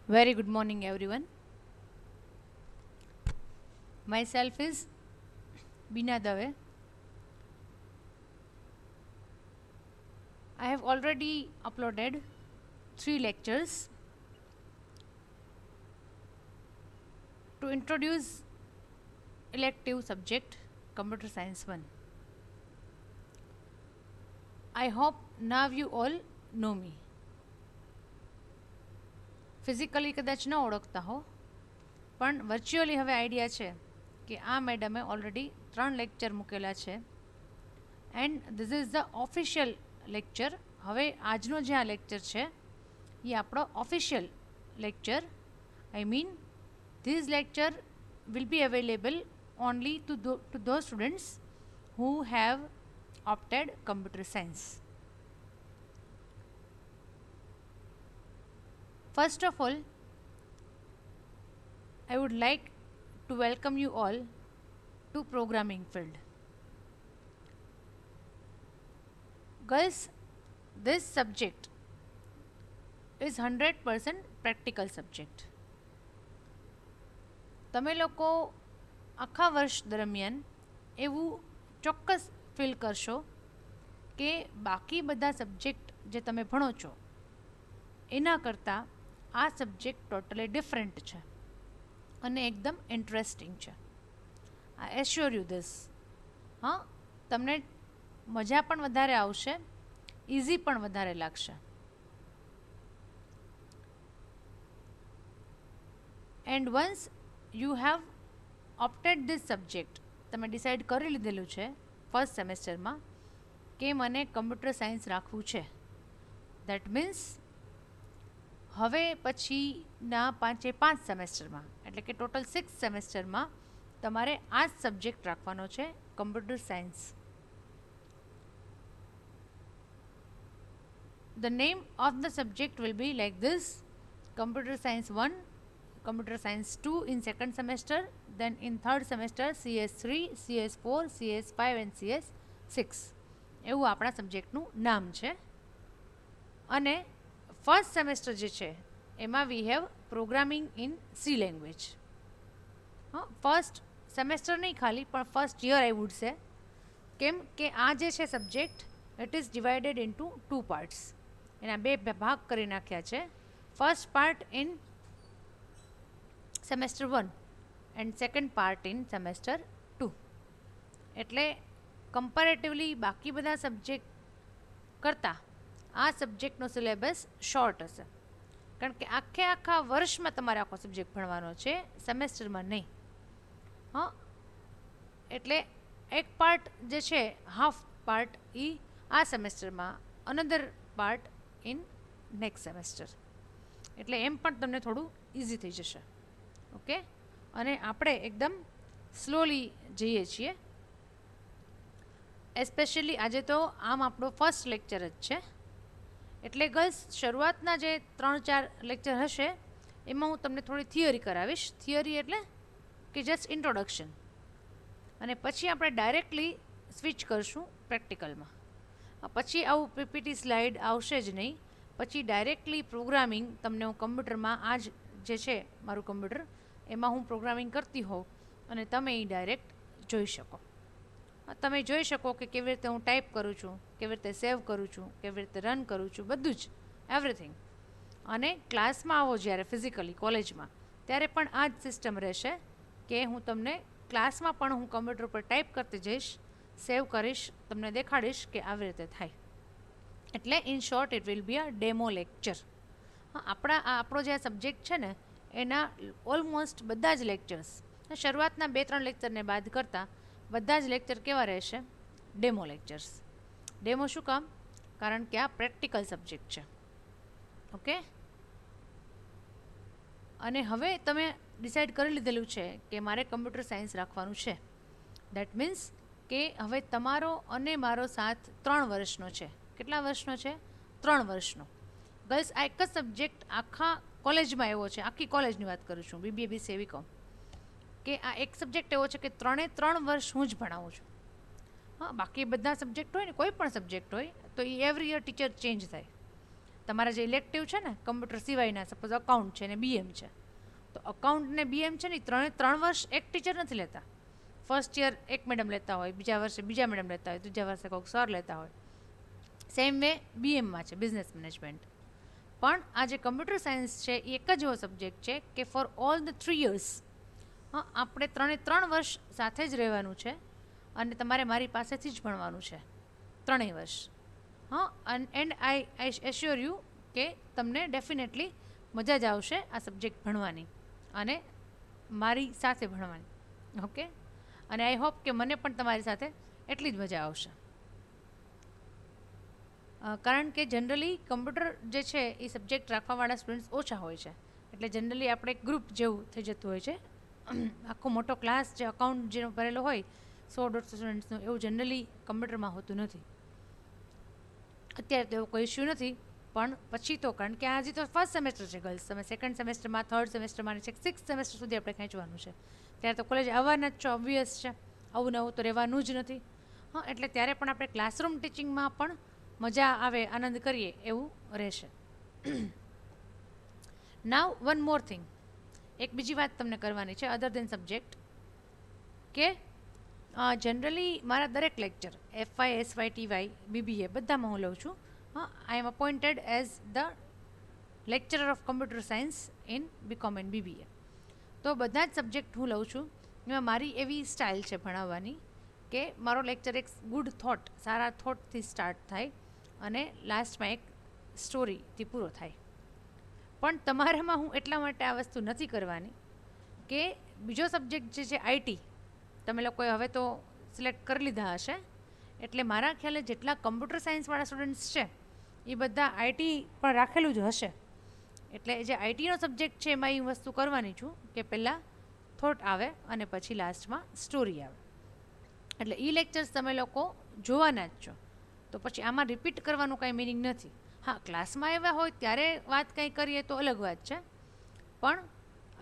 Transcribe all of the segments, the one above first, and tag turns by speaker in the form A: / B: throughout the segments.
A: Very good morning, everyone. Myself is Bina Dave. I have already uploaded 3 lectures to introduce elective subject Computer Science 1. I hope now you all know me. Physically કદાચ ન ઓળખતા હો, પણ virtually હવે idea છે કે આ મેડમે already 3 lecture મૂકેલા છે and this is the official lecture. હવે આજનો જે આ લેક્ચર છે એ આપણો official lecture. I mean these lecture will be available only to those students who have opted computer science. First of all, I would like to welcome you all to programming field. Girls, this subject is 100% practical subject. તમે લોકો આખા વર્ષ દરમિયાન એવું ચોક્કસ feel કરશો કે બાકી બધા સબ્જેક્ટ જે તમે ભણો છો એના કરતાં આ સબ્જેક્ટ ટોટલી ડિફરન્ટ છે અને એકદમ ઇન્ટરેસ્ટિંગ છે. આઈ એશ્યોર યુ ધીસ. હા, તમને મજા પણ વધારે આવશે, ઇઝી પણ વધારે લાગશે. And once you have ઓપ્ટેડ this subject, તમે ડિસાઇડ કરી લીધેલું છે ફર્સ્ટ સેમેસ્ટરમાં કે મને કમ્પ્યુટર સાયન્સ રાખવું છે, દેટ મીન્સ હવે પછીના 5 સેમેસ્ટરમાં એટલે કે ટોટલ 6 સેમેસ્ટરમાં તમારે આ જ સબ્જેક્ટ રાખવાનો છે, computer science. The name of the subject will be like this: Computer Science 1, Computer Science 2 in second semester, then in third semester CS3, CS4, CS5 and CS6. એવું આપણા સબ્જેક્ટનું નામ છે. અને ફર્સ્ટ સેમેસ્ટર જે છે એમાં we have programming in C language. હા, first semester નહીં ખાલી, પણ first year I would say. કેમ કે આ જે છે subject it is divided into 2 parts. એના 2 ભાગ કરી નાખ્યા છે. First part in semester 1 and second part in semester 2. એટલે કમ્પેરેટિવલી બાકી બધા સબ્જેક્ટ કરતાં આ સબ્જેક્ટનો સિલેબસ શોર્ટ હશે, કારણ કે આખા વર્ષમાં તમારે આખો સબ્જેક્ટ ભણવાનો છે, સેમેસ્ટરમાં નહીં. હા, એટલે એક પાર્ટ જે છે હાફ પાર્ટ એ આ સેમેસ્ટરમાં, another part in next semester. એટલે એમ પણ તમને થોડું ઇઝી થઈ જશે. ઓકે, અને આપણે એકદમ સ્લોલી જઈએ છીએ. એસ્પેશિયલી આજે તો આમ આપણો ફર્સ્ટ લેક્ચર જ છે, એટલે ગર્લ્સ શરૂઆતના જે 3-4 લેક્ચર હશે એમાં હું તમને થોડી થિયરી કરાવીશ. થિયરી એટલે કે જસ્ટ ઇન્ટ્રોડક્શન, અને પછી આપણે ડાયરેક્ટલી સ્વિચ કરશું પ્રેક્ટિકલમાં. પછી આવું પીપીટી સ્લાઇડ આવશે જ નહીં, પછી ડાયરેક્ટલી પ્રોગ્રામિંગ તમને હું કમ્પ્યુટરમાં, આ જ જે છે મારું કમ્પ્યુટર, એમાં હું પ્રોગ્રામિંગ કરતી હોઉં અને તમે એ ડાયરેક્ટ જોઈ શકો. તમે જોઈ શકો કે કેવી રીતે હું ટાઈપ કરું છું, કેવી રીતે સેવ કરું છું, કેવી રીતે રન કરું છું, બધું જ એવરીથિંગ. અને ક્લાસમાં આવો જ્યારે ફિઝિકલી કોલેજમાં, ત્યારે પણ આ જ સિસ્ટમ રહેશે કે હું તમને ક્લાસમાં પણ હું કમ્પ્યુટર પર ટાઈપ કરતી જઈશ, સેવ કરીશ, તમને દેખાડીશ કે આવી રીતે થાય. એટલે in short it will be a demo lecture. આપણો જે આ સબ્જેક્ટ છે ને એના ઓલમોસ્ટ બધા જ લેક્ચર્સ, શરૂઆતના 2-3 લેક્ચરને બાદ કરતાં બધા જ લેક્ચર કેવા રહેશે? Demo lectures. ડેમો શું કામ? કારણ કે આ પ્રેક્ટિકલ સબ્જેક્ટ છે. ઓકે, અને હવે તમે ડિસાઇડ કરી લીધેલું છે કે મારે કમ્પ્યુટર સાયન્સ રાખવાનું છે. દેટ મીન્સ કે હવે તમારો અને મારો સાથ 3 વર્ષનો છે. કેટલા વર્ષનો છે? 3 વર્ષનો. ગર્લ્સ, આ એક જ સબ્જેક્ટ આખા કોલેજમાં એવો છે, આખી કોલેજની વાત કરું છું, BBA BCA BCom, કે આ એક સબ્જેક્ટ એવો છે કે 3 વર્ષ હું જ ભણાવું છું. હા, બાકી બધા સબ્જેક્ટ હોય ને, કોઈ પણ સબ્જેક્ટ હોય તો એ એવરી યર ટીચર ચેન્જ થાય. તમારા જે ઇલેક્ટિવ છે ને કમ્પ્યુટર સિવાયના, સપોઝ અકાઉન્ટ છે ને બીએમ છે, તો અકાઉન્ટ ને બીએમ છે ને 3 વર્ષ એક ટીચર નથી લેતા. ફર્સ્ટ યર એક મેડમ લેતા હોય, બીજા વર્ષે બીજા મેડમ લેતા હોય, ત્રીજા વર્ષે કોઈક સર લેતા હોય. સેમ વે બીએમમાં છે બિઝનેસ મેનેજમેન્ટ. પણ આ જે કમ્પ્યુટર સાયન્સ છે એ એક જ એવો સબ્જેક્ટ છે કે ફોર ઓલ ધ 3 years આપણે 3 વર્ષ સાથે જ રહેવાનું છે અને તમારે મારી પાસેથી જ ભણવાનું છે 3 વર્ષ. એન્ડ આઈ એશ્યોર યુ કે તમને ડેફિનેટલી મજા જ આવશે આ સબ્જેક્ટ ભણવાની અને મારી સાથે ભણવાની. ઓકે, અને આઈ હોપ કે મને પણ તમારી સાથે એટલી જ મજા આવશે. કારણ કે જનરલી કમ્પ્યુટર જે છે એ સબ્જેક્ટ રાખવાવાળા સ્ટુડન્ટ્સ ઓછા હોય છે, એટલે જનરલી આપણે એક ગ્રુપ જેવું થઈ જતું હોય છે. આખો મોટો ક્લાસ જે અકાઉન્ટ જેનો ભરેલો હોય 100-150 સ્ટુડન્ટ્સનું, એવું જનરલી કમ્પ્યુટરમાં હોતું નથી. અત્યારે તો એવો કોઈ ઇસ્યુ નથી, પણ પછી તો, કારણ કે આજે તો ફર્સ્ટ સેમેસ્ટર છે ગર્લ્સ, તમે સેકન્ડ સેમેસ્ટરમાં, થર્ડ સેમેસ્ટરમાં છે, 6th સેમેસ્ટર સુધી આપણે ખેંચવાનું છે. ત્યારે તો કોલેજ આવવાના જ છે, ઓબ્વિયસ છે, આવું નવું તો રહેવાનું જ નથી. એટલે ત્યારે પણ આપણે ક્લાસરૂમ ટીચિંગમાં પણ મજા આવે, આનંદ કરીએ એવું રહેશે. નાવ વન મોર થિંગ, એક બીજી વાત તમને કરવાની છે અધર દેન સબ્જેક્ટ, કે જનરલી મારા દરેક lecture FY, SY, TY, BBA બધામાં હું લઉં છું. I am appointed as the lecturer of computer science in BCom and BBA. તો બધા જ સબ્જેક્ટ હું લઉં છું. એમાં મારી એવી સ્ટાઇલ છે ભણાવવાની કે મારો લેક્ચર એક ગુડ થોટ, સારા થોટથી સ્ટાર્ટ થાય અને લાસ્ટમાં એક સ્ટોરીથી પૂરો થાય. પણ તમારામાં હું એટલા માટે આ વસ્તુ નથી કરવાની કે બીજો સબ્જેક્ટ જે છે IT, તમે લોકોએ હવે તો સિલેક્ટ કરી લીધા હશે, એટલે મારા ખ્યાલે જેટલા કમ્પ્યુટર સાયન્સવાળા સ્ટુડન્ટ્સ છે એ બધા IT પણ રાખેલું જ હશે. એટલે જે ITનો સબ્જેક્ટ છે એમાં એ વસ્તુ કરવાની છું કે પહેલાં થોટ આવે અને પછી લાસ્ટમાં સ્ટોરી આવે. એટલે એ લેક્ચર્સ તમે લોકો જોવાના જ છો, તો પછી આમાં રિપીટ કરવાનું કાંઈ મિનિંગ નથી. હા, ક્લાસમાં આવ્યા હોય ત્યારે વાત કંઈ કરીએ તો અલગ વાત છે, પણ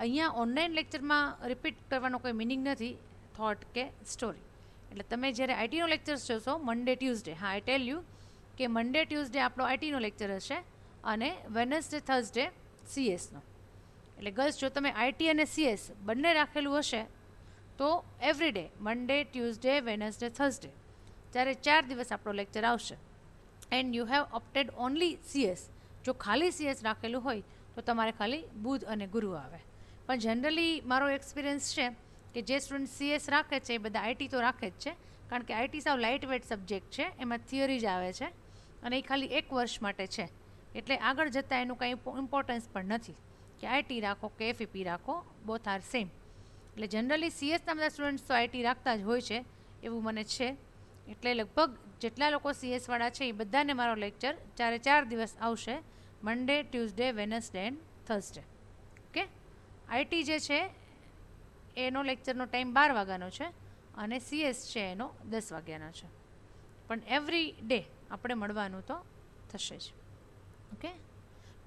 A: અહીંયા ઓનલાઈન લેક્ચરમાં રિપીટ કરવાનો કોઈ મિનિંગ નથી, થોટ કે સ્ટોરી. એટલે તમે જ્યારે ITનો લેક્ચર્સ જોશો મંડે ટ્યુઝડે, હા આઈ ટેલ યુ કે મંડે ટ્યુઝડે આપણો ITનો લેક્ચર હશે અને વેનસડે થર્સડે CSનો. એટલે ગર્લ્સ, જો તમે IT અને CS બંને રાખેલું હશે તો એવરીડે મંડે, ટ્યુઝડે, વેનસડે, થર્સડે, ત્યારે 4 દિવસ આપણો લેક્ચર આવશે. And you have ઓપ્ટેડ only CS. જો ખાલી CS રાખેલું હોય તો તમારે ખાલી બુધ અને ગુરુ આવે. પણ જનરલી મારો એક્સપિરિયન્સ છે કે જે સ્ટુડન્ટ CS રાખે છે એ બધા IT તો રાખે જ છે, કારણ કે IT સાવ લાઇટ વેટ સબ્જેક્ટ છે, એમાં થિયરી જ આવે છે અને એ ખાલી 1 વર્ષ માટે છે. એટલે આગળ જતાં એનું કંઈ ઇમ્પોર્ટન્સ પણ નથી કે IT રાખો કે FEP રાખો, બોથ આર સેમ. એટલે જનરલી CSના બધા સ્ટુડન્ટ્સ તો IT રાખતા જ હોય છે એવું મને છે. એટલે લગભગ જેટલા લોકો CS વાળા છે એ બધાને મારો લેક્ચર 4 દિવસ આવશે, Monday, Tuesday, Wednesday and Thursday. Okay, IT જે છે એનો લેક્ચરનો ટાઈમ 12 વાગ્યાનો છે અને CS છે એનો 10 વાગ્યાનો છે. પણ એવરી ડે આપણે મળવાનું તો થશે જ. ઓકે,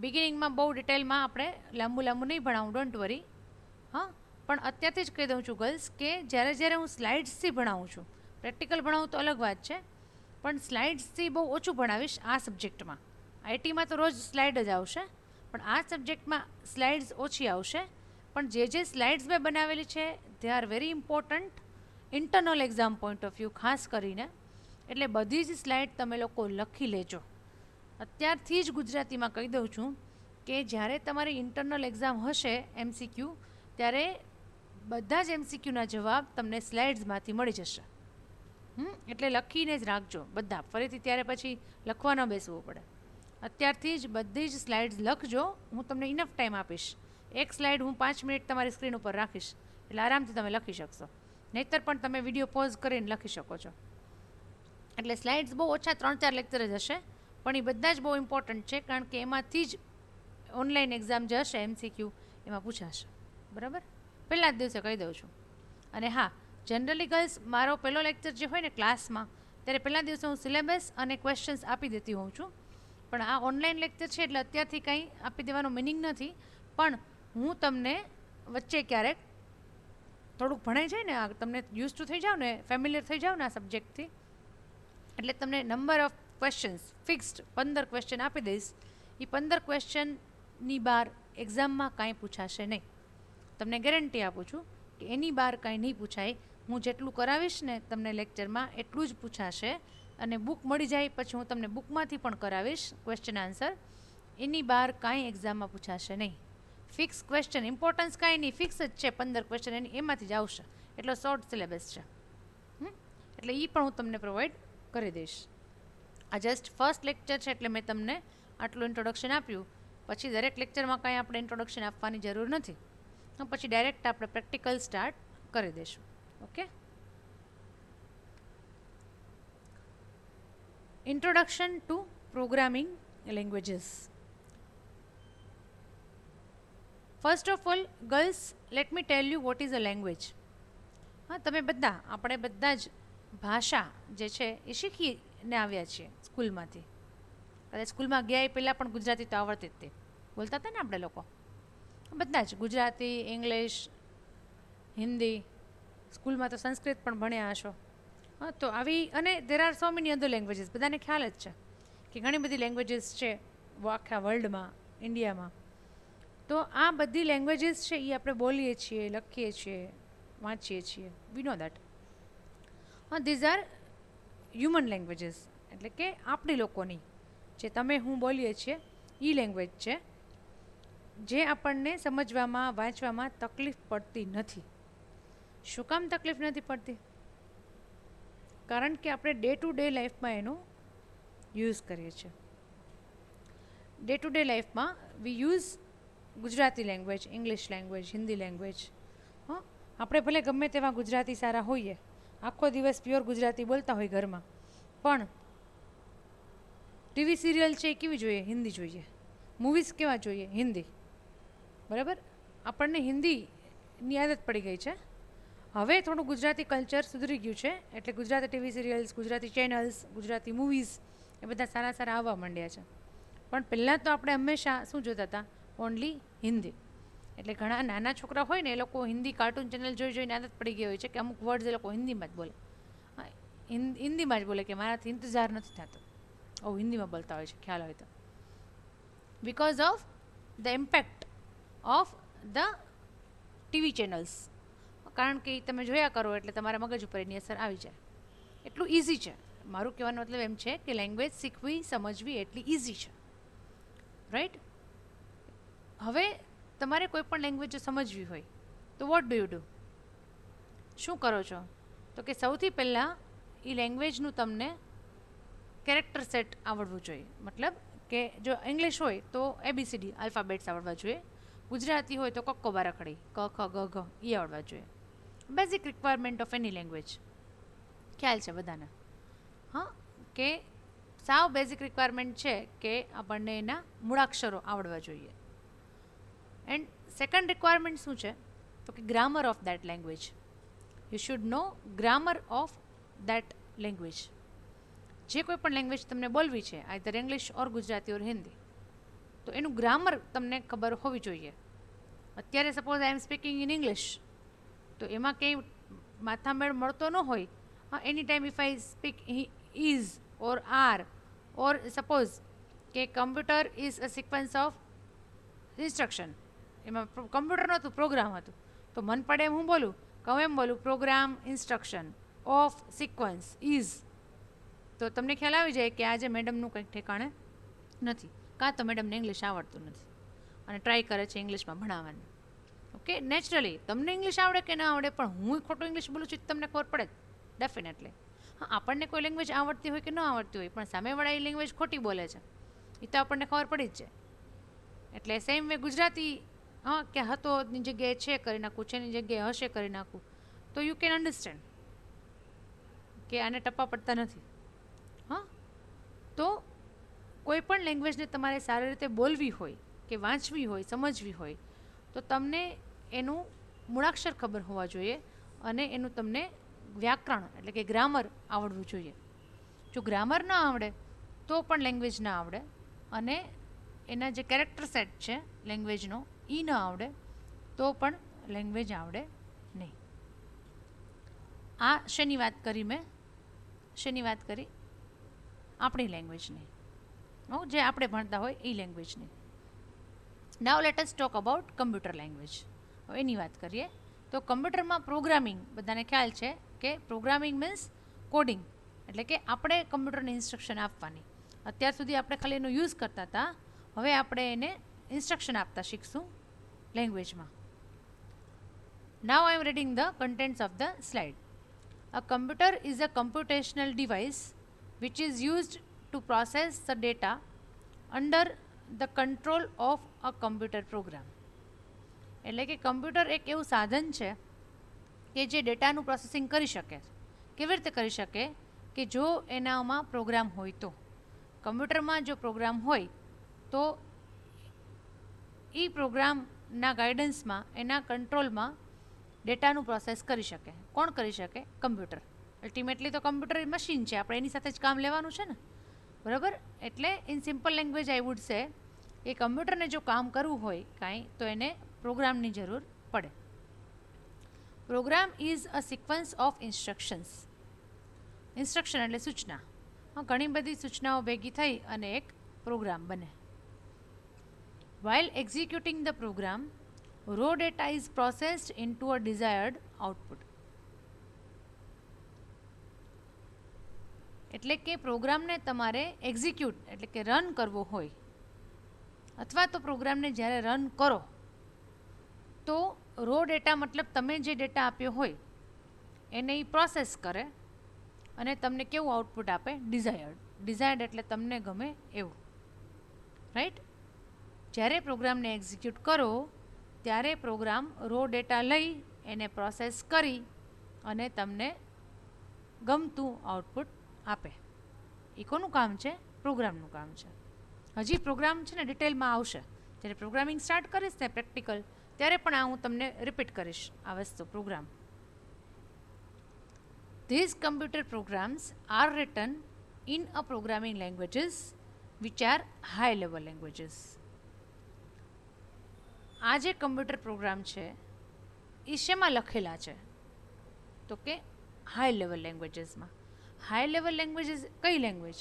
A: બિગિનિંગમાં બહુ ડિટેલમાં આપણે લાંબુ નહીં ભણાવું, ડોન્ટ વરી. પણ અત્યારથી જ કહી દઉં છું ગર્લ્સ કે જ્યારે હું સ્લાઇડ્સથી ભણાવું છું, પ્રેક્ટિકલ ભણાવું તો અલગ વાત છે, પણ સ્લાઇડ્સથી બહુ ઓછું ભણાવીશ આ સબ્જેક્ટમાં. ITમાં તો રોજ સ્લાઇડ જ આવશે, પણ આ સબ્જેક્ટમાં સ્લાઇડ્સ ઓછી આવશે. પણ જે સ્લાઇડ્સ મેં બનાવેલી છે they are very important internal exam point of view ખાસ કરીને. એટલે બધી જ સ્લાઇડ તમે લોકો લખી લેજો. અત્યારથી જ ગુજરાતીમાં કહી દઉં છું કે જ્યારે તમારી ઇન્ટરનલ એક્ઝામ હશે MCQ, ત્યારે બધા જ MCQના જવાબ તમને સ્લાઇડ્સમાંથી મળી જશે. એટલે લખીને જ રાખજો બધા, ફરીથી ત્યારે પછી લખવા ન બેસવું પડે. અત્યારથી જ બધી જ સ્લાઇડ્સ લખજો. હું તમને ઇનફ ટાઈમ આપીશ. એક સ્લાઇડ હું 5 મિનિટ તમારી સ્ક્રીન ઉપર રાખીશ, એટલે આરામથી તમે લખી શકશો. નહીંતર પણ તમે વિડીયો પોઝ કરીને લખી શકો છો. એટલે સ્લાઇડ્સ બહુ ઓછા 3-4 લેક્ચર જ હશે, પણ એ બધા જ બહુ ઇમ્પોર્ટન્ટ છે, કારણ કે એમાંથી જ ઓનલાઈન એક્ઝામ જે હશે MCQ એમાં પૂછાશે. બરાબર, પહેલાં જ દિવસે કહી દઉં છું. અને હા, જનરલી ગર્લ્સ, મારો પહેલો લેક્ચર જે હોય ને ક્લાસમાં, ત્યારે પહેલા દિવસે હું સિલેબસ અને ક્વેશ્ચન્સ આપી દેતી હોઉં છું. પણ આ ઓનલાઈન લેક્ચર છે એટલે અત્યારથી કંઈ આપી દેવાનો મિનિંગ નથી, પણ હું તમને વચ્ચે ક્યારેક થોડુંક ભણાઈ જાય ને, આ તમને યુઝ ટુ થઈ જાઓ ને, ફેમિલિયર થઈ જાઓ ને આ સબ્જેક્ટથી, એટલે તમને number of questions fixed 15 question આપી દઈશ. એ 15 ક્વેશ્ચનની બહાર એક્ઝામમાં કાંઈ પૂછાશે નહીં. તમને ગેરંટી આપું છું કે એની બહાર કાંઈ નહીં પૂછાય. હું જેટલું કરાવીશ ને તમને લેક્ચરમાં એટલું જ પૂછાશે, અને બુક મળી જાય પછી હું તમને બુકમાંથી પણ કરાવીશ ક્વેશ્ચન આન્સર. એની બહાર કાંઈ એક્ઝામમાં પૂછાશે નહીં. ફિક્સ ક્વેશ્ચન, ઇમ્પોર્ટન્સ કાંઈ નહીં, ફિક્સ જ છે 15 ક્વેશ્ચન એમાંથી જ આવશે. એટલો શોર્ટ સિલેબસ છે. એટલે એ પણ હું તમને પ્રોવાઈડ કરી દઈશ. આ જસ્ટ ફર્સ્ટ લેક્ચર છે એટલે મેં તમને આટલું ઇન્ટ્રોડક્શન આપ્યું. પછી દરેક લેક્ચરમાં કાંઈ આપણે ઇન્ટ્રોડક્શન આપવાની જરૂર નથી. પછી ડાયરેક્ટ આપણે પ્રેક્ટિકલ સ્ટાર્ટ કરી દઈશું. Okay, introduction to programming languages. First of all girls, let me tell you what is a language. હા, આપણે બધા જ ભાષા જે છે એ શીખીને આવ્યા છીએ સ્કૂલમાંથી. કદાચ સ્કૂલમાં ગયા એ પહેલાં પણ ગુજરાતી તો આવડતી જ તે બોલતા હતા ને આપણે લોકો બધા જ. ગુજરાતી, ઇંગ્લિશ, હિન્દી, સ્કૂલમાં તો સંસ્કૃત પણ ભણ્યા હશો. હા, તો આવી અને there are so many other languages. બધાને ખ્યાલ જ છે કે ઘણી બધી લેંગ્વેજીસ છે આખા વર્લ્ડમાં, ઇન્ડિયામાં. તો આ બધી લેંગ્વેજીસ છે એ આપણે બોલીએ છીએ, લખીએ છીએ, વાંચીએ છીએ. વી નો દેટ. હા, ધીઝ આર હ્યુમન લેંગ્વેજીસ, એટલે કે આપણી લોકોની જે તમે હું બોલીએ છીએ એ લેંગ્વેજ છે, જે આપણને સમજવામાં, વાંચવામાં તકલીફ પડતી નથી. શું કામ તકલીફ નથી પડતી? કારણ કે આપણે ડે ટુ ડે લાઈફમાં એનો યુઝ કરીએ છીએ. ડે ટુ ડે લાઈફમાં વી use Gujarati language, English language, Hindi language. હા, આપણે ભલે ગમે તેવા ગુજરાતી સારા હોઈએ, આખો દિવસ પ્યોર ગુજરાતી બોલતા હોય ઘરમાં, પણ ટીવી સિરિયલ છે એ કેવી જોઈએ? હિન્દી જોઈએ. મૂવીઝ કેવા જોઈએ? હિન્દી. બરાબર, આપણને હિન્દીની આદત પડી ગઈ છે. હવે થોડું ગુજરાતી કલ્ચર સુધરી ગયું છે, એટલે Gujarati TV serials, Gujarati channels, Gujarati movies એ બધા સારા સારા આવવા માંડ્યા છે. પણ પહેલાં તો આપણે હંમેશા શું જોતા હતા? ઓનલી હિન્દી. એટલે ઘણા નાના છોકરા હોય ને એ લોકો હિન્દી કાર્ટૂન ચેનલ જોઈને આદત પડી ગઈ હોય છે કે અમુક વર્ડ્સ એ લોકો હિન્દીમાં જ બોલે. હિન્દીમાં જ બોલે કે મારાથી ઇંતજાર નથી થતો. હિન્દીમાં બોલતા હોય છે, ખ્યાલ હોય તો. Because of the impact of the TV channels. કારણ કે તમે જોયા કરો એટલે તમારા મગજ ઉપર એની અસર આવી જાય. એટલું ઇઝી છે. મારું કહેવાનો મતલબ એમ છે કે લેંગ્વેજ શીખવી, સમજવી એટલી ઇઝી છે. રાઈટ? હવે તમારે કોઈ પણ લેંગ્વેજ સમજવી હોય તો વોટ ડુ યુ ડુ? શું કરો છો? તો કે સૌથી પહેલાં એ લેંગ્વેજનું તમને કેરેક્ટર સેટ આવડવું જોઈએ. મતલબ કે જો ઇંગ્લિશ હોય તો ABCD આલ્ફાબેટ્સ આવડવા જોઈએ. ગુજરાતી હોય તો કક્કો બારાખડી, ક ખ ગ ઘ એ આવડવા જોઈએ. Basic requirement of any language. ખ્યાલ છે બધાને? હા, કે સાવ બેઝિક રિક્વાયરમેન્ટ છે કે આપણને એના મૂળાક્ષરો આવડવા જોઈએ. એન્ડ સેકન્ડ રિક્વાયરમેન્ટ શું છે? તો કે grammar of that language. You should know grammar of that language. જે કોઈ પણ લેંગ્વેજ તમને બોલવી છે, either English or Gujarati or Hindi, તો એનું ગ્રામર તમને ખબર હોવી જોઈએ. અત્યારે suppose I am speaking in English, તો એમાં કંઈ માથામેળ મળતો ન હોય. Any time if I speak is or are, or suppose કે computer is a sequence of instruction, એમાં કમ્પ્યુટર નહોતું, પ્રોગ્રામ હતું, તો મન પડે એમ હું બોલું, કહું એમ બોલું, program, instruction, of, sequence, is. તો તમને ખ્યાલ આવી જાય કે આજે મેડમનું કંઈક ઠેકાણે નથી, કાં તો મેડમને ઇંગ્લિશ આવડતું નથી અને ટ્રાય કરે છે ઇંગ્લિશમાં ભણાવવાનું. ઓકે, નેચરલી તમને ઇંગ્લિશ આવડે કે ના આવડે, પણ હું ખોટું ઇંગ્લિશ બોલું છું તમને ખબર પડે ડેફિનેટલી. હા, આપણને કોઈ લેંગ્વેજ આવડતી હોય કે ન આવડતી હોય, પણ સામેવાળા એ લેંગ્વેજ ખોટી બોલે છે એ તો આપણને ખબર પડી જ છે. એટલે સેમ વે ગુજરાતી, હા, કે હતોની જગ્યાએ છે કરી નાખું, છેની જગ્યાએ હશે કરી નાખું, તો યુ કેન અન્ડરસ્ટેન્ડ કે આને ટપ્પા પડતા નથી. હા, તો કોઈ પણ લેંગ્વેજને તમારે સારી રીતે બોલવી હોય કે વાંચવી હોય, સમજવી હોય, તો તમને એનું મૂળાક્ષર ખબર હોવા જોઈએ અને એનું તમને વ્યાકરણ એટલે કે ગ્રામર આવડવું જોઈએ. જો ગ્રામર ના આવડે તો પણ લેંગ્વેજ ના આવડે, અને એના જે કેરેક્ટર સેટ છે લેંગ્વેજનો એ ન આવડે તો પણ લેંગ્વેજ આવડે નહીં. આ શેની વાત કરી મેં? શેની વાત કરી? આપણી લેંગ્વેજની. જે આપણે ભણતા હોય એ લેંગ્વેજની. નાવ let us talk about computer language. હવે એની વાત કરીએ તો કમ્પ્યુટરમાં પ્રોગ્રામિંગ બધાને ખ્યાલ છે કે પ્રોગ્રામિંગ મીન્સ કોડિંગ, એટલે કે આપણે કમ્પ્યુટરને ઇન્સ્ટ્રક્શન આપવાની. અત્યાર સુધી આપણે ખાલી એનો યુઝ કરતા હતા, હવે આપણે એને ઇન્સ્ટ્રક્શન આપતા શીખશું લેંગ્વેજમાં. Now I am reading the contents of the slide. A computer is a computational device which is used to process the data under the control of a computer program. એટલે કે કમ્પ્યુટર એક એવું સાધન છે કે જે ડેટાનું પ્રોસેસિંગ કરી શકે. કેવી રીતે કરી શકે? કે જો એનામાં પ્રોગ્રામ હોય તો. કમ્પ્યુટરમાં જો પ્રોગ્રામ હોય તો એ પ્રોગ્રામના ગાઈડન્સમાં, એના કંટ્રોલમાં ડેટાનું પ્રોસેસ કરી શકે. કોણ કરી શકે? કમ્પ્યુટર. અલ્ટિમેટલી તો કમ્પ્યુટર મશીન છે, આપણે એની સાથે જ કામ લેવાનું છે ને, બરાબર? એટલે in simple language I would say કે કમ્પ્યુટરને જો કામ કરવું હોય કાંઈ તો એને પ્રોગ્રામની જરૂર પડે. Program is a sequence of instructions. Instruction એટલે સૂચના. ઘણી બધી સૂચનાઓ ભેગી થઈ અને એક પ્રોગ્રામ બને. While executing the program, raw data is processed into a desired output. એટલે કે પ્રોગ્રામને તમારે એક્ઝિક્યુટ એટલે કે રન કરવો હોય, અથવા તો પ્રોગ્રામને જ્યારે રન કરો તો રો ડેટા મતલબ તમે જે ડેટા આપ્યો હોય એને એ પ્રોસેસ કરે અને તમને કેવું આઉટપુટ આપે? ડિઝાયર્ડ. ડિઝાયર્ડ એટલે તમને ગમે એવું, રાઈટ? જ્યારે પ્રોગ્રામને એક્ઝિક્યુટ કરો ત્યારે પ્રોગ્રામ રો ડેટા લઈ એને પ્રોસેસ કરી અને તમને ગમતું આઉટપુટ આપે. એ કોનું કામ છે? પ્રોગ્રામનું કામ છે. હજી પ્રોગ્રામ છે ને ડિટેલમાં આવશે. જ્યારે પ્રોગ્રામિંગ સ્ટાર્ટ કરીશ ને પ્રેક્ટિકલ, ત્યારે પણ આ હું તમને રિપીટ કરીશ આ વસ્તુ, programme. These computer programs are written in a programming languages which are high level languages. આ જે કમ્પ્યુટર પ્રોગ્રામ છે એ શેમાં લખેલા છે? તો કે હાઈ લેવલ લેંગ્વેજીસમાં. હાઈ લેવલ લેંગ્વેજીસ કઈ લેંગ્વેજ?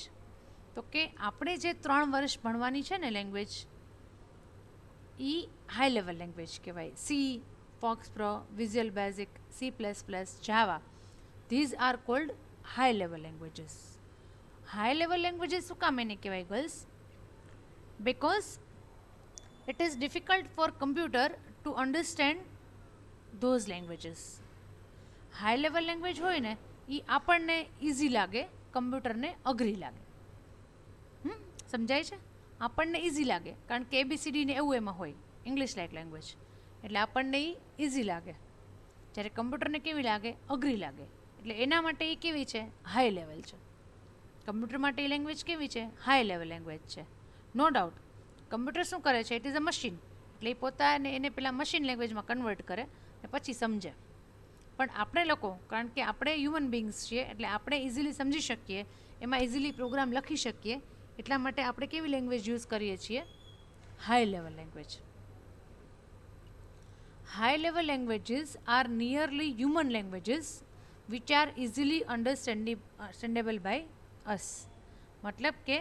A: તો કે આપણે જે 3 વર્ષ ભણવાની છે ને લેંગ્વેજ, એ હાઈ લેવલ લેંગ્વેજ કહેવાય. C, FoxPro, visual basic, C++, Java, these are called high level languages. High level languages શું કામ એને કહેવાય girls? Because it is difficult for computer to understand those languages. High level language હોય ને એ આપણને easy લાગે, કમ્પ્યુટરને અઘરી લાગે. સમજાય છે? આપણને ઇઝી લાગે કારણ કે ABCD ને એવું એમાં હોય, ઇંગ્લિશ લાઇક લેંગ્વેજ, એટલે આપણને એ ઇઝી લાગે. જ્યારે કમ્પ્યુટરને કેવી લાગે? અઘરી લાગે. એટલે એના માટે એ કેવી છે? હાઈ લેવલ છે. કમ્પ્યુટર માટે એ લેંગ્વેજ કેવી છે? હાઈ લેવલ લેંગ્વેજ છે. નો ડાઉટ કમ્પ્યુટર શું કરે છે? It is a machine. એટલે એ પોતાને એને પેલા મશીન લેંગ્વેજમાં કન્વર્ટ કરે અને પછી સમજે. પણ આપણે લોકો, કારણ કે આપણે હ્યુમન બિંગ્સ છીએ, એટલે આપણે ઇઝીલી સમજી શકીએ, એમાં ઇઝીલી પ્રોગ્રામ લખી શકીએ, એટલા માટે આપણે કેવી લેંગ્વેજ યુઝ કરીએ છીએ? High level language. High level languages are nearly human languages which are easily understandable by us. મતલબ કે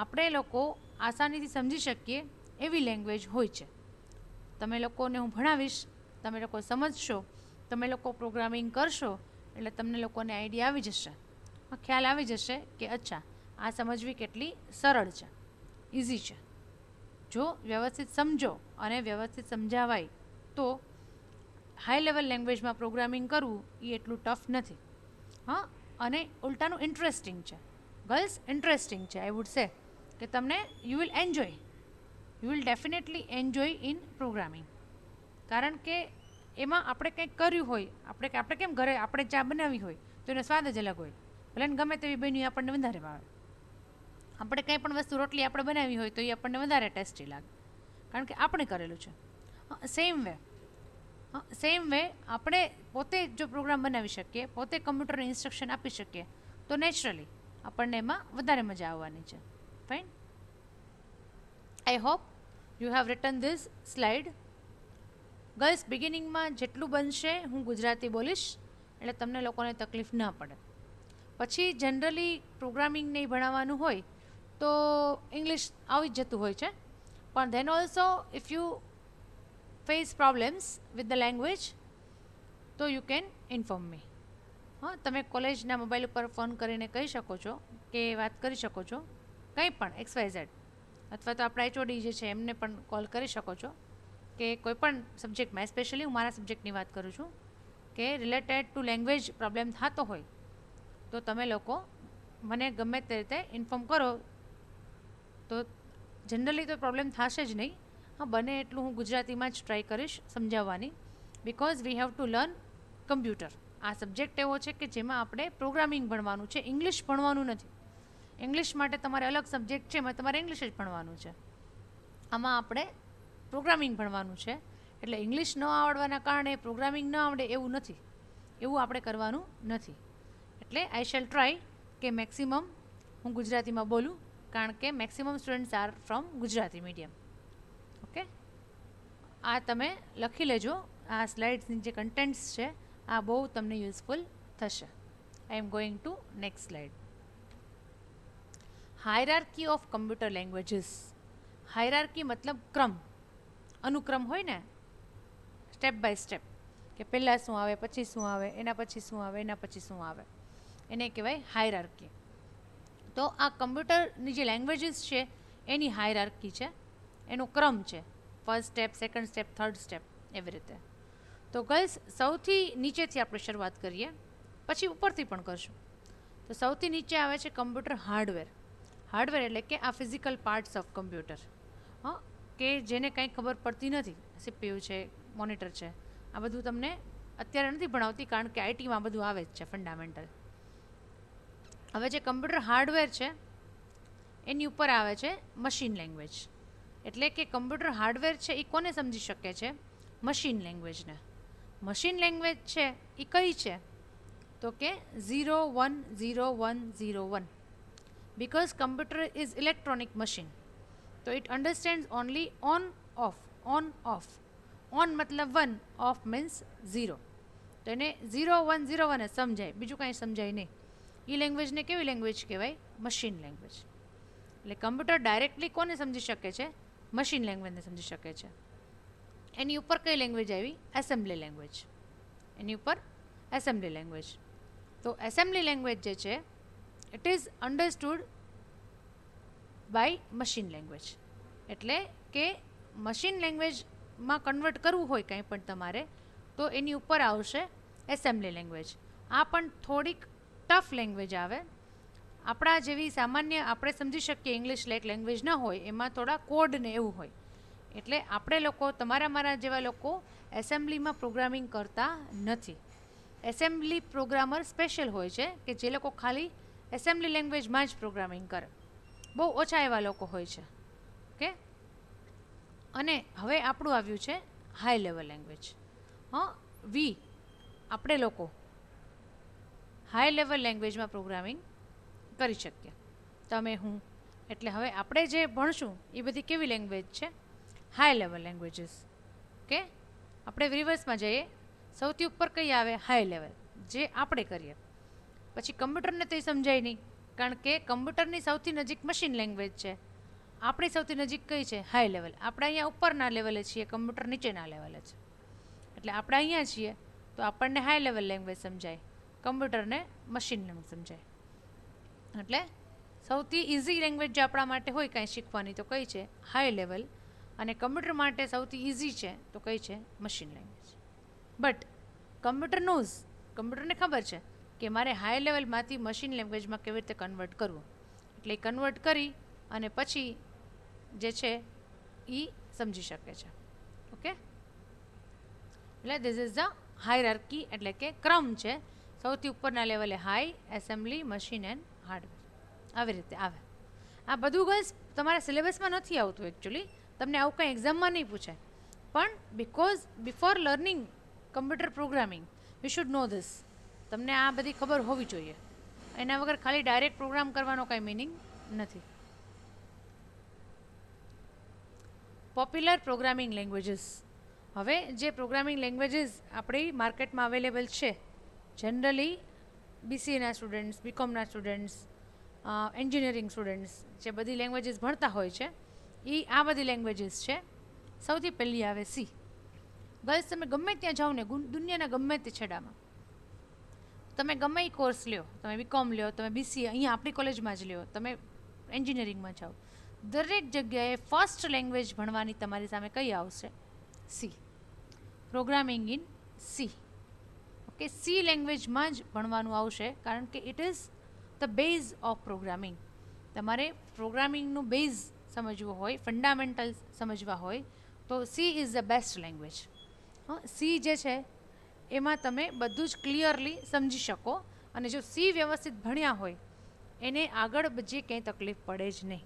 A: આપણે લોકો આસાનીથી સમજી શકીએ એવી લેંગ્વેજ હોય છે. તમે લોકોને હું ભણાવીશ, તમે લોકો સમજશો, તમે લોકો પ્રોગ્રામિંગ કરશો એટલે તમને લોકોને આઈડિયા આવી જશે, ખ્યાલ આવી જશે કે અચ્છા આ સમજવી કેટલી સરળ છે, ઇઝી છે. જો વ્યવસ્થિત સમજો અને વ્યવસ્થિત સમજાવાય તો હાઈ લેવલ લેંગ્વેજમાં પ્રોગ્રામિંગ કરવું એ એટલું ટફ નથી. હા, અને ઉલટાનું ઇન્ટરેસ્ટિંગ છે ગર્લ્સ, ઇન્ટરેસ્ટિંગ છે. આઈ વુડ સે કે તમને you will definitely enjoy in programming. કારણ કે એમાં આપણે કંઈક કર્યું હોય, આપણે કેમ ઘરે આપણે ચા બનાવી હોય તો એનો સ્વાદ જ અલગ હોય, ભલે ને ગમે તેવી બન્યું આપણને વધારે ભાવે. આપણે કંઈ પણ વસ્તુ રોટલી આપણે બનાવી હોય તો એ આપણને વધારે ટેસ્ટી લાગે, કારણ કે આપણે કરેલું છે. સેમ વે આપણે પોતે જો પ્રોગ્રામ બનાવી શકીએ, પોતે કમ્પ્યુટરને ઇન્સ્ટ્રક્શન આપી શકીએ તો નેચરલી આપણને એમાં વધારે મજા આવવાની છે. Fine. I hope you have written this slide. Girls, બિગિનિંગમાં જેટલું બનશે હું ગુજરાતી બોલીશ એટલે તમને લોકોને તકલીફ ના પડે. પછી જનરલી પ્રોગ્રામિંગ નહીં ભણાવવાનું હોય તો ઇંગ્લિશ આવી જ જતું હોય છે. પણ then also if you face problems with the language તો યુ કેન ઇન્ફોર્મ મી. હા, તમે કોલેજના મોબાઈલ ઉપર ફોન કરીને કહી શકો છો કે વાત કરી શકો છો કંઈ પણ XYZ, અથવા તો આપણા HOD જે છે એમને પણ કોલ કરી શકો છો કે કોઈ પણ સબ્જેક્ટમાં, સ્પેશિયલી હું મારા સબ્જેક્ટની વાત કરું છું કે રિલેટેડ ટુ લેંગ્વેજ પ્રોબ્લેમ થતો હોય તો તમે લોકો મને ગમે તે રીતે ઇન્ફોર્મ કરો. તો જનરલી તો પ્રોબ્લેમ થશે જ નહીં. હા, બને એટલું હું ગુજરાતીમાં જ ટ્રાય કરીશ સમજાવવાની, because we have to learn computer. આ સબ્જેક્ટ એવો છે કે જેમાં આપણે પ્રોગ્રામિંગ ભણવાનું છે, ઇંગ્લિશ ભણવાનું નથી. ઇંગ્લિશ માટે તમારે અલગ સબ્જેક્ટ છે, એમાં તમારે ઇંગ્લિશ જ ભણવાનું છે. આમાં આપણે પ્રોગ્રામિંગ ભણવાનું છે. એટલે ઇંગ્લિશ ન આવડવાના કારણે પ્રોગ્રામિંગ ન આવડે એવું નથી, એવું આપણે કરવાનું નથી. એટલે આઈ શેલ ટ્રાય કે મેક્સિમમ હું ગુજરાતીમાં બોલું, કારણ કે maximum students are from Gujarati medium. Okay, આ તમે લખી લેજો. આ સ્લાઇડ્સની જે કન્ટેન્ટ્સ છે આ બહુ તમને યુઝફુલ થશે. I am going to next slide. Hierarchy of computer languages. Hierarchy મતલબ ક્રમ, અનુક્રમ હોય ને, સ્ટેપ બાય સ્ટેપ, કે પહેલાં શું આવે, પછી શું આવે, એના પછી શું આવે, એના પછી શું આવે, એને કહેવાય હાયરાર્કી. તો આ કમ્પ્યુટરની જે લેંગ્વેજીસ છે એની હાયરાર્કી છે, એનો ક્રમ છે. First step, second step, third step, એવી રીતે. તો ગર્લ્સ, સૌથી નીચેથી આપણે શરૂઆત કરીએ, પછી ઉપરથી પણ કરશું. તો સૌથી નીચે આવે છે કમ્પ્યુટર હાર્ડવેર. હાર્ડવેર એટલે કે આ ફિઝિકલ પાર્ટ્સ ઓફ કમ્પ્યુટર. હા, કે જેને કંઈ ખબર પડતી નથી. CPU છે, મોનિટર છે, આ બધું તમને અત્યારે નથી ભણાવતી, કારણ કે આઈટીમાં બધું આવે જ છે ફંડામેન્ટલ. હવે જે કમ્પ્યુટર હાર્ડવેર છે એની ઉપર આવે છે મશીન લેંગ્વેજ. એટલે કે કમ્પ્યુટર હાર્ડવેર છે એ કોને સમજી શકે છે? મશીન લેંગ્વેજને. મશીન લેંગ્વેજ છે એ કઈ છે? તો કે 010101. Because computer is electronic machine, તો it understands only on off. On off, on મતલબ 1, ઓફ મીન્સ 0. તો એને 0101 સમજાય, બીજું કાંઈ સમજાય નહીં. એ લેંગ્વેજને કેવી લેંગ્વેજ કહેવાય? Machine language. એટલે કમ્પ્યુટર ડાયરેક્ટલી કોને સમજી શકે છે? મશીન લેંગ્વેજને સમજી શકે છે. એની ઉપર કઈ લેંગ્વેજ આવી? Assembly language. એની ઉપર એસેમ્બલી લેંગ્વેજ. તો એસેમ્બલી લેંગ્વેજ જે છે it is understood by machine language. એટલે કે મશીન લેંગ્વેજમાં કન્વર્ટ કરવું હોય કંઈ પણ તમારે, તો એની ઉપર આવશે એસેમ્બલી લેંગ્વેજ. આ પણ થોડીક ટફ લેંગ્વેજ આવે. આપણા જેવી સામાન્ય આપણે સમજી શકીએ ઇંગ્લિશ લાઇક લેંગ્વેજ ન હોય, એમાં થોડા કોડ ને એવું હોય. એટલે આપણે લોકો, તમારા મારા જેવા લોકો એસેમ્બલીમાં પ્રોગ્રામિંગ કરતા નથી. એસેમ્બલી પ્રોગ્રામર સ્પેશિયલ હોય છે કે જે લોકો ખાલી એસેમ્બલી લેંગ્વેજમાં જ પ્રોગ્રામિંગ કરે. બહુ ઓછા એવા લોકો હોય છે. ઓકે, અને હવે આપણું આવ્યું છે હાઈ લેવલ લેંગ્વેજ. આપણે લોકો હાઈ લેવલ લેંગ્વેજમાં પ્રોગ્રામિંગ કરી શકીએ, તમે, હું. એટલે હવે આપણે જે ભણશું એ બધી કેવી લેંગ્વેજ છે? High level languages. ઓકે, આપણે રિવર્સમાં જઈએ. સૌથી ઉપર કઈ આવે? હાઈ લેવલ, જે આપણે કરીએ. પછી કમ્પ્યુટરને તો એ સમજાય નહીં, કારણ કે કમ્પ્યુટરની સૌથી નજીક મશીન લેંગ્વેજ છે. આપણી સૌથી નજીક કઈ છે? High level. આપણે અહીંયા ઉપરના લેવલે છીએ, કમ્પ્યુટર નીચેના લેવલે છે. એટલે આપણે અહીંયા છીએ તો આપણને હાઈ લેવલ લેંગ્વેજ સમજાય, કમ્પ્યુટરને મશીન લેંગ્વેજ સમજાય. એટલે સૌથી ઇઝી લેંગ્વેજ જે આપણા માટે હોય કાંઈ શીખવાની તો કઈ છે? High level. અને કમ્પ્યુટર માટે સૌથી ઇઝી છે તો કઈ છે? Machine language. But computer knows, કમ્પ્યુટરને ખબર છે કે મારે હાઈ લેવલમાંથી મશીન લેંગ્વેજમાં કેવી રીતે કન્વર્ટ કરવું. એટલે કન્વર્ટ કરી અને પછી જે છે એ સમજી શકે છે. ઓકે, એટલે ધીસ ઇઝ ધ હાયરાર્કી, એટલે કે ક્રમ છે. સૌથી ઉપરના લેવલે high, assembly, machine and hardware, આવી રીતે આવે. આ બધું ગર્લ્સ તમારા સિલેબસમાં નથી આવતું એકચ્યુઅલી, તમને આવું કંઈ એક્ઝામમાં નહીં પૂછાય. પણ because before learning computer programming you should no this. તમને આ બધી ખબર હોવી જોઈએ. એના વગર ખાલી ડાયરેક્ટ પ્રોગ્રામ કરવાનો કાંઈ મિનિંગ નથી. Popular programming languages. હવે જે પ્રોગ્રામિંગ લેંગ્વેજીસ આપણી માર્કેટમાં અવેલેબલ છે, જનરલી BCAના સ્ટુડન્ટ્સ, BComના સ્ટુડન્ટ્સ એન્જિનિયરિંગ સ્ટુડન્ટ્સ જે બધી લેંગ્વેજીસ ભણતા હોય છે એ આ બધી લેંગ્વેજીસ છે. સૌથી પહેલી આવે સી. ગર્લ્સ તમે ગમે ત્યાં જાઓ ને દુનિયાના ગમે તે છેડામાં, તમે ગમે એ કોર્સ લ્યો, તમે બીકોમ લ્યો, તમે બીસીએ અહીંયા આપણી કોલેજમાં જ લ્યો, તમે એન્જિનિયરિંગમાં જાઓ, દરેક જગ્યાએ ફર્સ્ટ લેંગ્વેજ ભણવાની તમારી સામે કઈ આવશે? C. Programming in C. Okay, C લેંગ્વેજમાં જ ભણવાનું આવશે, કારણ કે it is the base of programming. તમારે પ્રોગ્રામિંગનું બેઝ સમજવું હોય, ફંડામેન્ટલ સમજવા હોય તો she is the best language. C જે છે એમાં તમે બધું જ ક્લિયરલી સમજી શકો, અને જો સી વ્યવસ્થિત ભણ્યા હોય એને આગળ જે કંઈ તકલીફ પડે જ નહીં.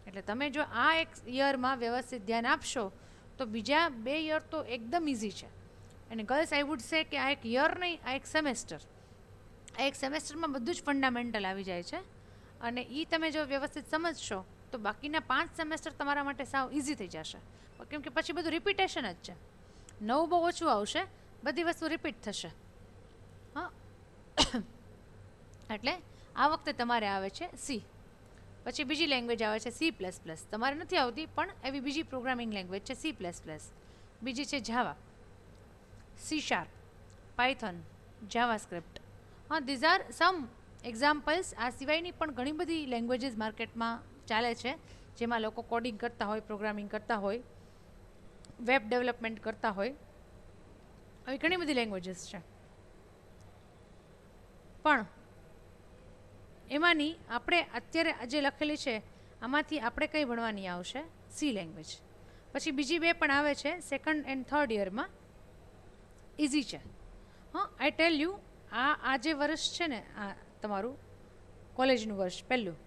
A: એટલે તમે જો આ એક યરમાં વ્યવસ્થિત ધ્યાન આપશો તો બીજા 2 યર તો એકદમ ઇઝી છે. અને ગર્લ્સ આઈ વુડ સે કે આ એક યર નહીં, આ એક સેમેસ્ટર. આ એક સેમેસ્ટરમાં બધું જ ફંડામેન્ટલ આવી જાય છે, અને એ તમે જો વ્યવસ્થિત સમજશો તો બાકીના 5 સેમેસ્ટર તમારા માટે સાવ ઇઝી થઈ જશે, કેમ કે પછી બધું રિપીટેશન જ છે. નવું બહુ ઓછું આવશે, બધી વસ્તુ રિપીટ થશે. હા, એટલે આ વખતે તમારે આવે છે સી. પછી બીજી લેંગ્વેજ આવે છે C++. તમારે નથી આવતી પણ એવી બીજી પ્રોગ્રામિંગ લેંગ્વેજ છે C++. બીજી છે જાવા, C#, પાયથન, જાવાસ્ક્રિપ્ટ. હા, ધીઝ આર સમ એક્ઝામ્પલ્સ. આ સિવાયની પણ ઘણી બધી લેંગ્વેજીસ માર્કેટમાં ચાલે છે, જેમાં લોકો કોડિંગ કરતા હોય, પ્રોગ્રામિંગ કરતા હોય, વેબ ડેવલપમેન્ટ કરતા હોય. આવી ઘણી બધી લેંગ્વેજીસ છે, પણ એમાંની આપણે અત્યારે જે લખેલી છે આમાંથી આપણે કંઈ ભણવાની આવશે? C language. પછી બીજી 2 પણ આવે છે સેકન્ડ એન્ડ થર્ડ યરમાં, ઇઝી છે. હા, આઈ ટેલ યુ, આ જે વર્ષ છે ને, આ તમારું કોલેજનું વર્ષ પહેલું,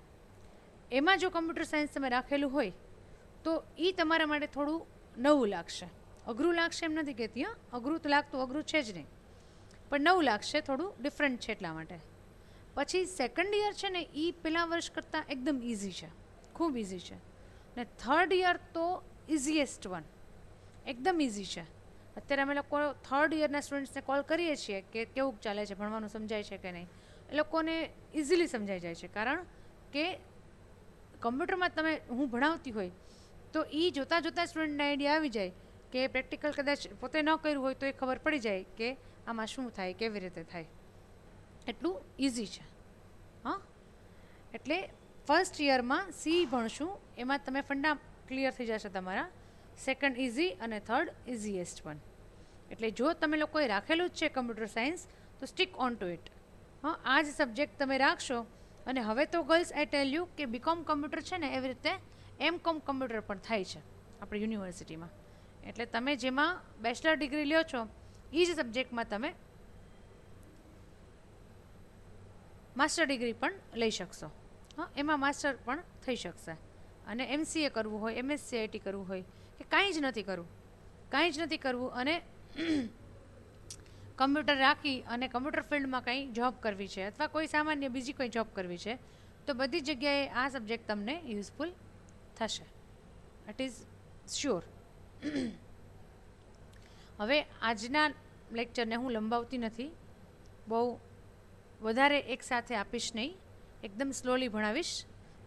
A: એમાં જો કમ્પ્યુટર સાયન્સ તમે રાખેલું હોય તો એ તમારા માટે થોડું નવું લાગશે. અઘરું લાગશે એમ નથી કહેતી, હા, અઘરું તો લાગતું અઘરું છે જ નહીં, પણ નવું લાગશે, થોડું ડિફરન્ટ છે એટલા માટે. પછી સેકન્ડ યર છે ને એ પહેલાં વર્ષ કરતાં એકદમ ઇઝી છે, ખૂબ ઇઝી છે. ને થર્ડ યર તો ઇઝીએસ્ટ વન, એકદમ ઇઝી છે. અત્યારે અમે લોકો થર્ડ યરના સ્ટુડન્ટ્સને કોલ કરીએ છીએ કે કેવું ચાલે છે, ભણવાનું સમજાય છે કે નહીં. એ લોકોને ઇઝીલી સમજાઈ જાય છે, કારણ કે કમ્પ્યુટરમાં તમે હું ભણાવતી હોય તો એ જોતાં જોતાં સ્ટુડન્ટને આઈડિયા આવી જાય કે પ્રેક્ટિકલ કદાચ પોતે ન કર્યું હોય તો એ ખબર પડી જાય કે આમાં શું થાય, કેવી રીતે થાય. એટલું ઇઝી છે. હા, એટલે ફર્સ્ટ યરમાં સી ભણશું, એમાં તમે ફંડા ક્લિયર થઈ જશે તમારા. સેકન્ડ ઇઝી અને થર્ડ ઇઝીએસ્ટ વન. એટલે જો તમે લોકોએ રાખેલું જ છે કમ્પ્યુટર સાયન્સ તો સ્ટીક ઓન ટુ ઇટ. હા, આ જ સબ્જેક્ટ તમે રાખશો. અને હવે તો ગર્લ્સ આઈ ટેલ યુ કે બીકોમ કમ્પ્યુટર છે ને એવી રીતે M.Com કમ્પ્યુટર પણ થાય છે આપણી યુનિવર્સિટીમાં. એટલે તમે જેમાં બેચલર ડિગ્રી લ્યો છો એ જ સબ્જેક્ટમાં તમે માસ્ટર ડિગ્રી પણ લઈ શકશો. હા, એમાં માસ્ટર પણ થઈ શકશે. અને MCA કરવું હોય, MSc IT કરવું હોય, કે કાંઈ જ નથી કરવું અને કમ્પ્યુટર રાખી અને કમ્પ્યુટર ફિલ્ડમાં કંઈ જોબ કરવી છે અથવા કોઈ સામાન્ય બીજી કોઈ જોબ કરવી છે તો બધી જગ્યાએ આ સબ્જેક્ટ તમને યુઝફુલ થશે. It is sure. હવે આજના લેક્ચરને હું લંબાવતી નથી, બહુ વધારે એકસાથે આપીશ નહીં, એકદમ સ્લોલી ભણાવીશ.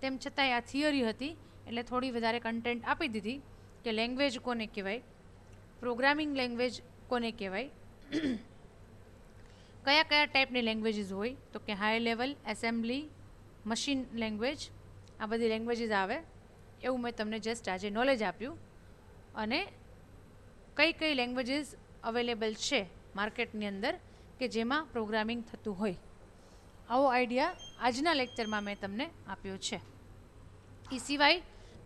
A: તેમ છતાંય આ થિયરી હતી એટલે થોડી વધારે કન્ટેન્ટ આપી દીધી કે લેંગ્વેજ કોને કહેવાય, પ્રોગ્રામિંગ લેંગ્વેજ કોને કહેવાય, કયા કયા ટાઈપની લેંગ્વેજીસ હોય, તો કે high level, assembly, machine language, આ બધી લેંગ્વેજીસ આવે. એવું મેં તમને જસ્ટ આજે નોલેજ આપ્યું. અને કઈ કઈ લેંગ્વેજીસ અવેલેબલ છે માર્કેટની અંદર કે જેમાં પ્રોગ્રામિંગ થતું હોય, આવો આઈડિયા આજના લેક્ચરમાં મેં તમને આપ્યો છે. એ સિવાય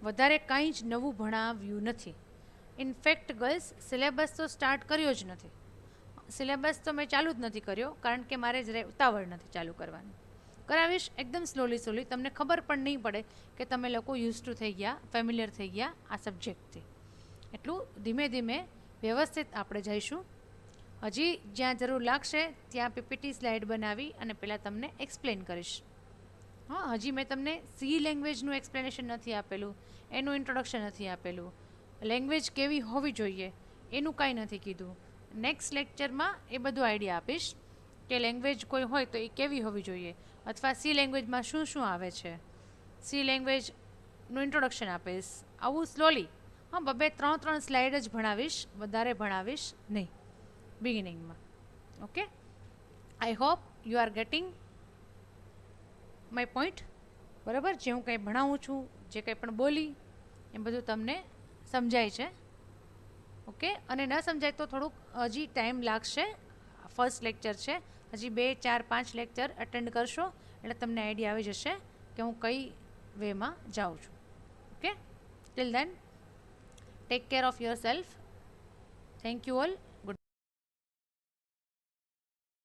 A: વધારે કાંઈ જ નવું ભણાવ્યું નથી. ઇનફેક્ટ ગર્લ્સ સિલેબસ તો સ્ટાર્ટ કર્યો જ નથી. સિલેબસ તો મેં ચાલુ જ નથી કર્યો, કારણ કે મારે જરાય ઉતાવળ નથી ચાલુ કરવાની. કરાવીશ એકદમ સ્લોલી, તમને ખબર પણ નહીં પડે કે તમે લોકો યુઝ ટુ થઈ ગયા, ફેમિલિયર થઈ ગયા આ સબ્જેક્ટથી. એટલું ધીમે ધીમે વ્યવસ્થિત આપણે જઈશું. હજી જ્યાં જરૂર લાગશે ત્યાં PPT સ્લાઇડ બનાવી અને પહેલાં તમને એક્સપ્લેન કરીશ. હા, હજી મેં તમને સી લેંગ્વેજનું એક્સપ્લેનેશન નથી આપેલું, એનું ઇન્ટ્રોડક્શન નથી આપેલું, લેંગ્વેજ કેવી હોવી જોઈએ એનું કાંઈ નથી કીધું. નેક્સ્ટ લેક્ચરમાં એ બધું આઈડિયા આપીશ કે લેંગ્વેજ કોઈ હોય તો એ કેવી હોવી જોઈએ, અથવા સી લેંગ્વેજમાં શું શું આવે છે, સી લેંગ્વેજનું ઇન્ટ્રોડક્શન આપીશ. આવું સ્લોલી, હા, બબે 3 સ્લાઇડ જ ભણાવીશ, વધારે ભણાવીશ નહીં બિગિનિંગમાં. Okay, I hope you are getting my point. બરાબર, જે હું કંઈ ભણાવું છું, જે કંઈ પણ બોલી એ બધું તમને સમજાય છે. ઓકે, અને ન સમજાય તો થોડુંક હજી ટાઈમ લાગશે. ફર્સ્ટ લેક્ચર છે, હજી 2 4 5 લેક્ચર અટેન્ડ કરશો એટલે તમને આઈડિયા આવી જશે કે હું કઈ વેમાં જાઉં છું. Okay, till then take care of your self. Thank you all.